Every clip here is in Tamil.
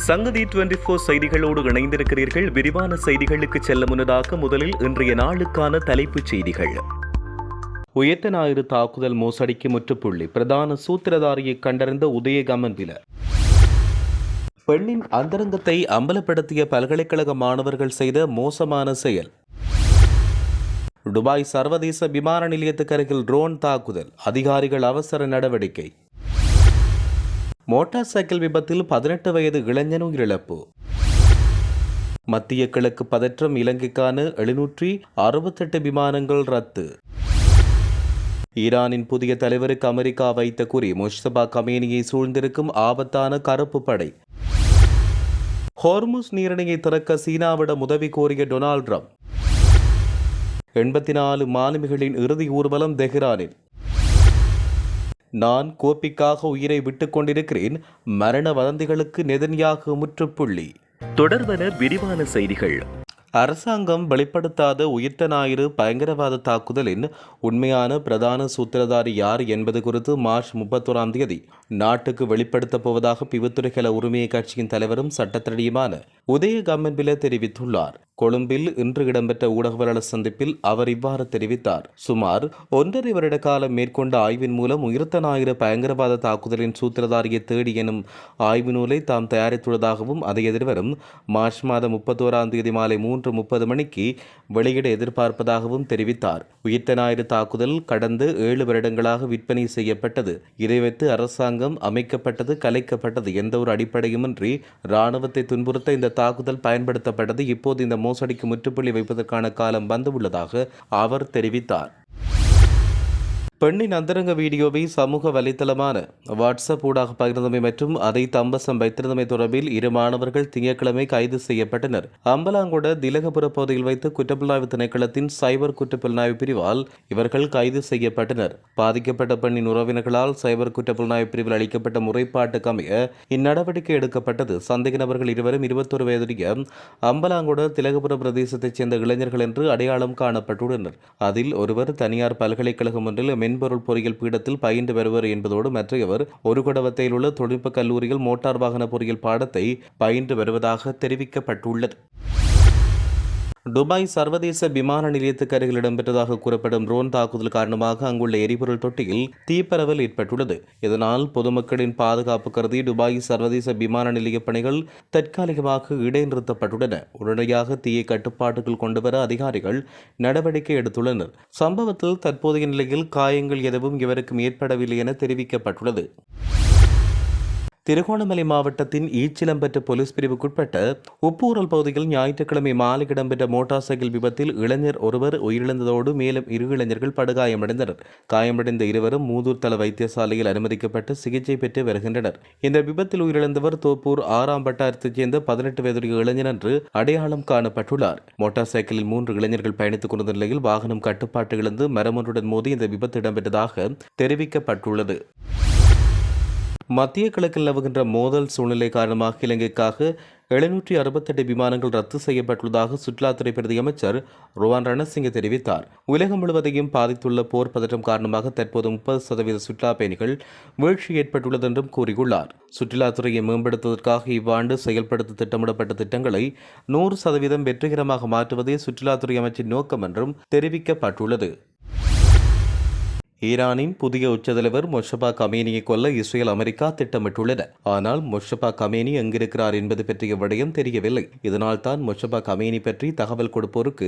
சங்கதி 24 செய்திகளோடு இணைந்திருக்கிறீர்கள். விரிவான செய்திகளுக்கு செல்ல முன்னதாக முதலில் இன்றைய நாளுக்கான தலைப்புச் செய்திகள். உயர்த்த ஞாயிறு தாக்குதல் மோசடிக்கு முற்றுப்புள்ளி, பிரதான சூத்திரதாரியை கண்டறிந்த உதயகமன்பில. பெண்ணின் அந்தரங்கத்தை அம்பலப்படுத்திய பல்கலைக்கழக மாணவர்கள் செய்த மோசமான செயல். துபாய் சர்வதேச விமான நிலையத்துக்கு அருகில் ட்ரோன் தாக்குதல், அதிகாரிகள் அவசர நடவடிக்கை. மோட்டார் சைக்கிள் விபத்தில் 18 வயது இளைஞன் உயிரிழப்பு. மத்திய கிழக்கு பதற்றம், இலங்கைக்கான 768 விமானங்கள் ரத்து. ஈரானின் புதிய தலைவருக்கு அமெரிக்கா வைத்த குறி, முஸ்தபா கமேனியை சூழ்ந்திருக்கும் ஆபத்தான கருப்பு படை. ஹோர்முஸ் நீரிணையை திறக்க சீனாவிடம் உதவி கோரிய டொனால்ட் ட்ரம்ப். 84 மாலுமிகளின் இறுதி ஊர்வலம் தெஹ்ரானில். நான் கோப்பிக்காக உயிரை விட்டுக் கொண்டிருக்கிறேன், மரண வதந்திகளுக்கு நெதன்யாகு முற்றுப்புள்ளி. தொடர்வன விரிவான செய்திகள். அரசாங்கம் வெளிப்படுத்தாத உயிர்த்த ஞாயிறு பயங்கரவாத தாக்குதலின் உண்மையான பிரதான சூத்திரதாரி யார் என்பது குறித்து மார்ச் 31ஆம் தேதி நாட்டுக்கு வெளிப்படுத்தப் போவதாக பிவுத்துறைகள உரிமைய கட்சியின் தலைவரும் சட்டத்திரடியுமான உதயகமன்பில தெரிவித்துள்ளார். கொழும்பில் இன்று இடம்பெற்ற ஊடகவியலாளர் சந்திப்பில் அவர் இவ்வாறு தெரிவித்தார். சுமார் 1.5 வருட காலம் மேற்கொண்ட ஆய்வின் மூலம் உயிர்த்த ஞாயிறு பயங்கரவாத தாக்குதலின் சூத்திரதாரியை தேடி எனும் ஆய்வு நூலை தாம் தயாரித்துள்ளதாகவும் அதை எதிர்வரும் மார்ச் மாதம் 31ஆம் தேதி மாலை 3:30 மணிக்கு வெளியிட எதிர்பார்ப்பதாகவும் தெரிவித்தார். உயிர்த்த ஞாயிறு தாக்குதல் கடந்த 7 வருடங்களாக விற்பனை செய்யப்பட்டது. இதை வைத்து அரசாங்கம் அமைக்கப்பட்டது, கலைக்கப்பட்டது, எந்த ஒரு அடிப்படையுமின்றி இராணுவத்தை துன்புறுத்த இந்த தாக்குதல் பயன்படுத்தப்பட்டது. இப்போது இந்த மோசடிக்கு முற்றுப்புள்ளி வைப்பதற்கான காலம் வந்துள்ளதாக அவர் தெரிவித்தார். பெண்ணின் அந்தரங்க வீடியோவை சமூக வலைத்தளமான வாட்ஸ்அப் ஊடாக பகிர்ந்தமை மற்றும் அதை தம்பசம் வைத்திருந்தமை தொடர்பில் 2 மாணவர்கள் திங்கட்கிழமை கைது செய்யப்பட்டனர். அம்பலாங்கொட திலகபுர பகுதியில் வைத்து குற்றப்புலனாய்வு திணைக்களத்தின் சைபர் குற்றப்புலனாய்வு பிரிவால் இவர்கள் கைது செய்யப்பட்டனர். பாதிக்கப்பட்ட பெண்ணின் உறவினர்களால் சைபர் குற்றப்புலனாய்வு பிரிவில் அளிக்கப்பட்ட முறைப்பாட்டுக்கு அமைய இந்நடவடிக்கை எடுக்கப்பட்டது. சந்தேக நபர்கள் இருவரும் 21 வயதுடைய அம்பலாங்கொட திலகபுர பிரதேசத்தைச் சேர்ந்த இளைஞர்கள் என்று அடையாளம் காணப்பட்டுள்ளனர். அதில் ஒருவர் தனியார் பல்கலைக்கழகம் ஒன்றில் மென்பொருள் பொறியியல் பீடத்தில் பயின்று வருவர் என்பதோடு மற்றையவர் ஒரு குடவத்தையில் உள்ள தொழில்நுட்ப கல்லூரியில் மோட்டார் வாகன பொறியியல் பாடத்தை பயின்று வருவதாக தெரிவிக்கப்பட்டுள்ளது. துபாய் சர்வதேச விமான நிலையத்துக்கு அருகில் இடம்பெற்றதாக கூறப்படும் ட்ரோன் தாக்குதல் காரணமாக அங்குள்ள எரிபொருள் தொட்டியில் தீப்பரவல் ஏற்பட்டுள்ளது. இதனால் பொதுமக்களின் பாதுகாப்பு கருதி துபாய் சர்வதேச விமான நிலைய பணிகள் தற்காலிகமாக இடைநிறுத்தப்பட்டுள்ளன. உடனடியாக தீயை கட்டுப்பாட்டுக்குள் கொண்டுவர அதிகாரிகள் நடவடிக்கை எடுத்துள்ளனர். சம்பவத்தில் தற்போதைய நிலையில் காயங்கள் எதுவும் இவருக்கும் ஏற்படவில்லை என தெரிவிக்கப்பட்டுள்ளது. திருகோணமலை மாவட்டத்தின் ஈச்சிலம்பற்ற போலீஸ் பிரிவுக்குட்பட்ட உப்பூரல் பகுதியில் ஞாயிற்றுக்கிழமை மாலை இடம்பெற்ற மோட்டார் சைக்கிள் விபத்தில் இளைஞர் ஒருவர் உயிரிழந்ததோடு மேலும் 2 இளைஞர்கள் படுகாயமடைந்தனர். காயமடைந்த இருவரும் மூதூர் தள வைத்தியசாலையில் அனுமதிக்கப்பட்டு சிகிச்சை பெற்று வருகின்றனர். இந்த விபத்தில் உயிரிழந்தவர் தோப்பூர் 6ஆம் வட்டாரத்தைச் சேர்ந்த 18 வயதுடைய இளைஞர் என்று அடையாளம் காணப்பட்டுள்ளார். மோட்டார் சைக்கிளில் 3 இளைஞர்கள் பயணித்துக் கொண்ட நிலையில் வாகனம் கட்டுப்பாட்டு இழந்து மரமொன்றுடன் மோதி இந்த விபத்து இடம்பெற்றதாக தெரிவிக்கப்பட்டுள்ளது. மத்திய கிழக்கில் நிலவுகின்ற மோதல் சூழ்நிலை காரணமாக இலங்கைக்காக 768 விமானங்கள் ரத்து செய்யப்பட்டுள்ளதாக சுற்றுலாத்துறை பிரதி அமைச்சர் ருவான் ரணசிங்க தெரிவித்தார். உலகம் முழுவதையும் பாதித்துள்ள போர் பதற்றம் காரணமாக தற்போது 30% சுற்றுலா பயணிகள் வீழ்ச்சி ஏற்பட்டுள்ளது என்றும் கூறியுள்ளார். சுற்றுலாத்துறையை மேம்படுத்துவதற்காக இவ்வாண்டு செயல்படுத்த திட்டமிடப்பட்ட திட்டங்களை 100% வெற்றிகரமாக மாற்றுவதே சுற்றுலாத்துறை அமைச்சின் நோக்கம் என்றும் தெரிவிக்கப்பட்டுள்ளது. ஈரானின் புதிய உச்சத்தலைவர் முஸ்தபா கமேனியை கொல்ல இஸ்ரேல், அமெரிக்கா திட்டமிட்டுள்ளன. ஆனால் முஸ்தபா கமேனி எங்கிருக்கிறார் என்பது பற்றிய விடயம் தெரியவில்லை. இதனால் தான் முஸ்தபா கமேனி பற்றி தகவல் கொடுப்போருக்கு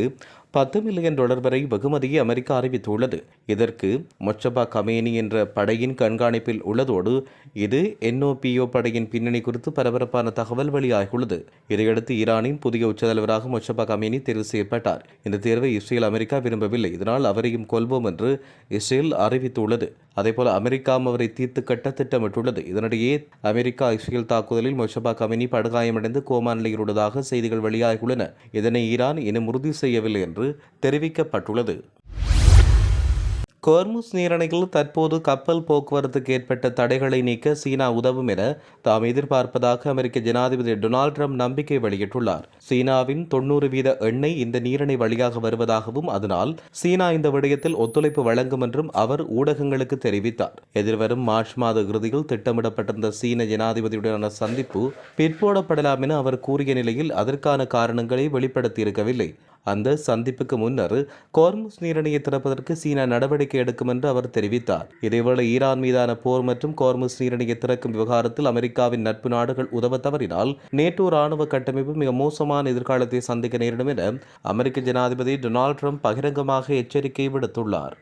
$10 மில்லியன் வரை வெகுமதியை அமெரிக்கா அறிவித்துள்ளது. இதற்கு முஸ்தபா கமேனி என்ற படையின் கண்காணிப்பில் உள்ளதோடு இது NOPO படையின் பின்னணி குறித்து பரபரப்பான தகவல் வெளியாகியுள்ளது. இதையடுத்து ஈரானின் புதிய உச்சத்தலைவராக முஸ்தபா கமேனி தேர்வு செய்யப்பட்டார். இந்த தேர்வை இஸ்ரேல், அமெரிக்கா விரும்பவில்லை. இதனால் அவரையும் கொல்வோம் என்று இஸ்ரேல் அறிவித்துள்ளது. அதேபோல அமெரிக்காவும் அவரை தீர்த்து கட்ட திட்டமிட்டுள்ளது. இதனிடையே அமெரிக்கா இஸ்ரேல் தாக்குதலில் முஸ்தபா கமேனி படுகாயமடைந்து கோமா நிலையில் உள்ளதாக செய்திகள் வெளியாகியுள்ளன. இதனை ஈரான் இன்னும் உறுதி செய்யவில்லை என்று தெரிவிக்கப்பட்டுள்ளது. கோர்முஸ் நீரிணையில் தற்போது கப்பல் போக்குவரத்துக்கு ஏற்பட்ட தடைகளை நீக்க சீனா உதவும் என தாம் எதிர்பார்ப்பதாக அமெரிக்க ஜனாதிபதி டொனால்டு ட்ரம்ப் நம்பிக்கை வெளியிட்டுள்ளார். சீனாவின் 90% எண்ணெய் இந்த நீரிணை வழியாக வருவதாகவும் அதனால் சீனா இந்த விடயத்தில் ஒத்துழைப்பு வழங்கும் என்றும் அவர் ஊடகங்களுக்கு தெரிவித்தார். எதிர்வரும் மார்ச் மாத இறுதியில் திட்டமிடப்பட்டிருந்த சீன ஜனாதிபதியுடனான சந்திப்பு பிற்போடப்படலாம் என அவர் கூறிய நிலையில் அதற்கான காரணங்களை வெளிப்படுத்தியிருக்கவில்லை. அந்த சந்திப்புக்கு முன்னர் கோர்முஸ் நீரிணையை திறப்பதற்கு சீனா நடவடிக்கை எடுக்கும் என்று அவர் தெரிவித்தார். இதேவேளை ஈரான் மீதான போர் மற்றும் கோர்முஸ் நீரிணையை திறக்கும் விவகாரத்தில் அமெரிக்காவின் நட்பு நாடுகள் உதவ தவறினால் நேட்டோ ராணுவ கட்டமைப்பு மிக மோசமான எதிர்காலத்தை சந்திக்க நேரிடும் என அமெரிக்க ஜனாதிபதி டொனால்டு ட்ரம்ப் பகிரங்கமாக எச்சரிக்கை விடுத்துள்ளார்.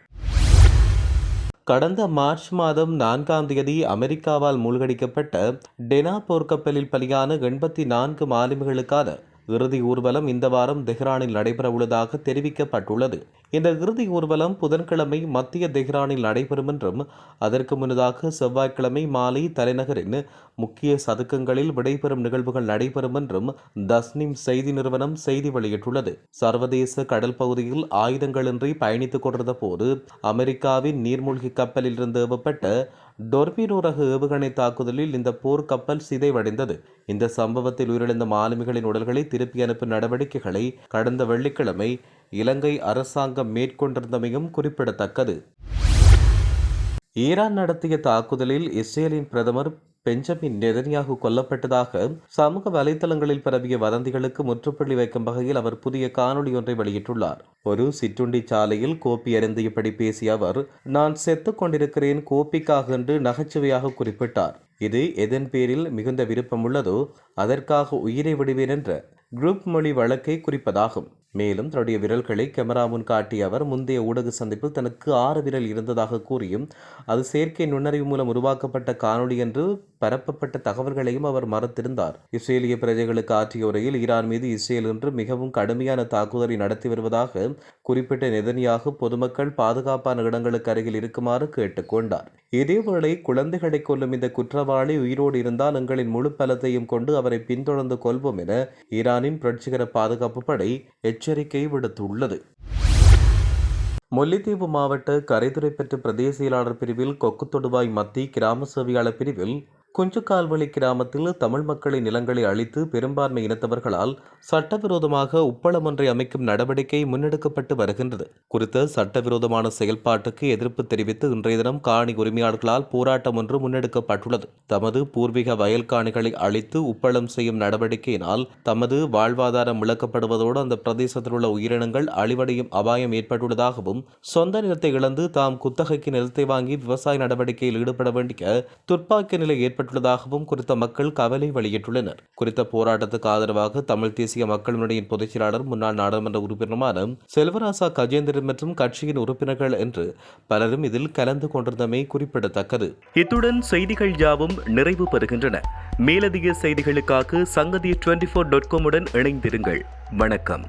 கடந்த மார்ச் மாதம் 4ஆம் தேதி அமெரிக்காவால் மூழ்கடிக்கப்பட்ட டெனா போர்க்கப்பலில் பலியான 84 மாலுமிகளுக்கான இறுதி ஊர்வலம் இந்த வாரம் தெஹ்ரானில் நடைபெறவுள்ளதாக தெரிவிக்கப்பட்டுள்ளது. இந்த இறுதி ஊர்வலம் புதன்கிழமை மத்திய தெஹ்ரானில் நடைபெறும் என்றும் அதற்கு முன்னதாக செவ்வாய்க்கிழமை மாலை தலைநகரின் முக்கிய சதுக்கங்களில் விடைபெறும் நிகழ்வுகள் நடைபெறும் என்றும் தஸ்னிம் செய்தி நிறுவனம் செய்தி வெளியிட்டுள்ளது. சர்வதேச கடல் பகுதியில் ஆயுதங்களின்றி பயணித்துக் கொண்டிருந்த போது அமெரிக்காவின் நீர்மூழ்கி கப்பலில் இருந்து ஏவப்பட்ட டொர்பிடோ ரக ஏவுகணை தாக்குதலில் இந்த போர்க்கப்பல் சிதைவடைந்தது. இந்த சம்பவத்தில் உயிரிழந்த மாலுமிகளின் உடல்களை திருப்பி அனுப்பும் நடவடிக்கைகளை கடந்த வெள்ளிக்கிழமை இலங்கை அரசாங்கம் மேற்கொண்டிருந்தமையும் குறிப்பிடத்தக்கது. ஈரான் நடத்திய தாக்குதலில் இஸ்ரேலின் பிரதமர் பெஞ்சமின் நெதன்யாகு கொல்லப்பட்டதாக சமூக வலைதளங்களில் பரவிய வதந்திகளுக்கு முற்றுப்புள்ளி வைக்கும் வகையில் அவர் புதிய காணொலி ஒன்றை வெளியிட்டுள்ளார். ஒரு சிற்றுண்டி சாலையில் கோப்பி அருந்தியபடி பேசிய அவர், நான் செத்துக் கொண்டிருக்கிறேன் கோப்பிக்காக என்று நகைச்சுவையாக குறிப்பிட்டார். இது எதன் பேரில் மிகுந்த விருப்பம் உள்ளதோ அதற்காக உயிரை விடுவேன் என்ற குரூப் மொழி வழக்கை குறிப்பதாகும். மேலும் தன்னுடைய விரல்களை கேமரா முன் காட்டிய அவர் முந்தைய ஊடக சந்திப்பில் தனக்கு 6 விரல் இருந்ததாக கூறியும் அது செயற்கை நுண்ணறிவு மூலம் உருவாக்கப்பட்ட காணொலி என்று பரப்பப்பட்ட தகவல்களையும் அவர் மறுத்திருந்தார். இஸ்ரேலிய பிரஜைகளுக்கு ஆற்றிய உரையில் ஈரான் மீது இஸ்ரேல் இன்று மிகவும் கடுமையான தாக்குதலை நடத்தி வருவதாக குறிப்பிட்ட நெதன்யாகு பொதுமக்கள் பாதுகாப்பான இடங்களுக்கு அருகில் இருக்குமாறு கேட்டுக்கொண்டார். இதேவேளை குழந்தைகளை கொல்லும் இந்த குற்றவாளி உயிரோடு இருந்தால் எங்களின் முழு பலத்தையும் கொண்டு அவரை பின்தொடர்ந்து கொள்வோம் என ஈரானின் புரட்சிகர பாதுகாப்பு படை எச்சரிக்கை விடுத்துள்ளது. முல்லைத்தீவு மாவட்ட கரைதுறைப்பற்று பிரதேச செயலாளர் பிரிவில் கொக்குத்தொடுவாய் மத்தி கிராம சேவையாளர் பிரிவில் குஞ்சுக்கால்வெளி கிராமத்தில் தமிழ் மக்களின் நிலங்களை அழித்து பெரும்பான்மை இனத்தவர்களால் சட்டவிரோதமாக உப்பளம் ஒன்றை அமைக்கும் நடவடிக்கை முன்னெடுக்கப்பட்டு வருகின்றது. குறித்த சட்டவிரோதமான செயல்பாட்டுக்கு எதிர்ப்பு தெரிவித்து இன்றைய தினம் காணி உரிமையாளர்களால் போராட்டம் ஒன்று முன்னெடுக்கப்பட்டுள்ளது. தமது பூர்வீக வயல் காணிகளை அழித்து உப்பளம் செய்யும் நடவடிக்கையினால் தமது வாழ்வாதாரம் இழக்கப்படுவதோடு அந்த பிரதேசத்தில் உள்ள உயிரினங்கள் அழிவடையும் அபாயம் ஏற்பட்டுள்ளதாகவும் சொந்த நிலத்தை இழந்து தாம் குத்தகைக்கு நிலத்தை வாங்கி விவசாய நடவடிக்கையில் ஈடுபட வேண்டிய துர்ப்பாக்கிய நிலை ஏற்பட்டுள்ளதாகவும் குறித்த மக்கள் கவலை வெளியிட்டுள்ளனர். குறித்த போராட்டத்துக்கு ஆதரவாக தமிழ் தேசிய மக்கள் முன்னணியின் பொதுச் செயலாளர் முன்னாள் நாடாளுமன்ற உறுப்பினருமான செல்வராசா கஜேந்திரன் மற்றும் கட்சியின் உறுப்பினர்கள் என்று பலரும் இதில் கலந்து கொண்டிருந்தமை குறிப்பிடத்தக்கது. இத்துடன் செய்திகள் யாவும் நிறைவு பெறுகின்றன. மேலதிக செய்திகளுக்காக சங்கதி 24.com உடன் இணைந்திருங்கள். வணக்கம்.